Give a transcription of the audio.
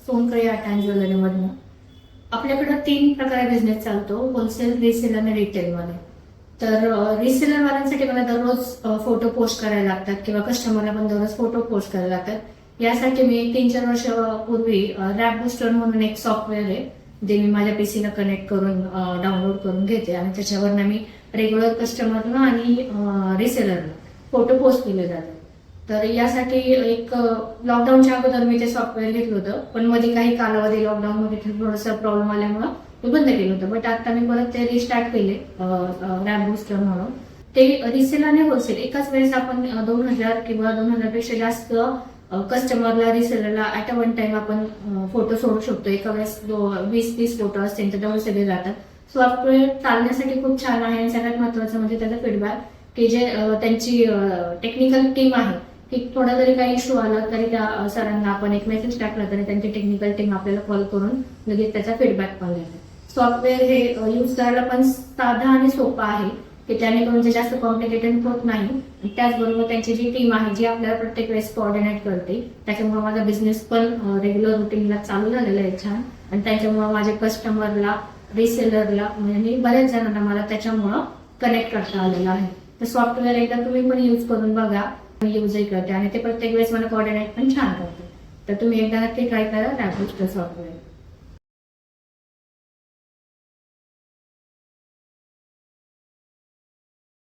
सोनकळी art and ज्वेलरीमधनं. आपल्याकडं 3 प्रकारे business चालतो, होलसेल, रिसेल आणि रिटेलमध्ये. तर रिसेलरवाल्यांसाठी मला दररोज फोटो पोस्ट करायला लागतात किंवा कस्टमरला पण दररोज फोटो पोस्ट करायला लागतात. यासाठी मी 3-4 वर्षापूर्वी रॅप बुस्टर म्हणून एक सॉफ्टवेअर आहे, जे मी माझ्या पीसीला कनेक्ट करून डाउनलोड करून घेते आणि त्याच्यावरनं मी रेग्युलर कस्टमरला आणि रिसेलरला फोटो पोस्ट केले जातात. तर यासाठी एक लॉकडाऊनच्या अगोदर मी ते सॉफ्टवेअर घेतलं होतं, पण मध्ये काही कालावधी लॉकडाऊनमध्ये थोडासा प्रॉब्लेम आल्यामुळं मी बंद केलं होतं. बट आता मी परत ते रिस्टार्ट केले रॅप बुस्टर म्हणून. ते रिसेल आणि होलसेल एकाच वेळेस आपण 2000 किंवा 2000 पेक्षा जास्त कस्टमरला रिसेलरला ऍट अ वन टाइम आपण फोटो सोडू शकतो. एका वेळेस 20-30 फोटो असतील तर तेवढे सगळे जातात. सॉफ्टवेअर चालण्यासाठी खूप छान आहे आणि सगळ्यात महत्वाचं म्हणजे त्याचा फीडबॅक, की जे त्यांची टेक्निकल टीम आहे की थोडा जरी काही इश्यू आला तरी त्या सरांना आपण एक मेसेज टाकला तरी त्यांची टेक्निकल टीम आपल्याला कॉल करून लगेच त्याचा फीडबॅक पण देते. सॉफ्टवेअर हे यूज करायला पण साधा आणि सोपा आहे, की त्याने जे जास्त कॉम्प्लिकेटेड होत नाही. त्याचबरोबर त्यांची जी टीम आहे जी आपल्याला प्रत्येक वेळेस कोऑर्डिनेट करते, त्याच्यामुळे माझा बिझनेस पण रेग्युलर रुटीनला चालू झालेला आहे छान. आणि त्याच्यामुळे माझ्या कस्टमरला, रिसेलरला म्हणजे बऱ्याच जणांना मला त्याच्यामुळं कनेक्ट करता आलेलं आहे. तर सॉफ्टवेअर एकदा तुम्ही पण यूज करून बघा. मी यूजही करते आणि ते प्रत्येक वेळेस मला कोऑर्डिनेट पण छान करते. तर तुम्ही एकदा नक्की ट्राय करा रॅप बुस्टर सॉफ्टवेअर.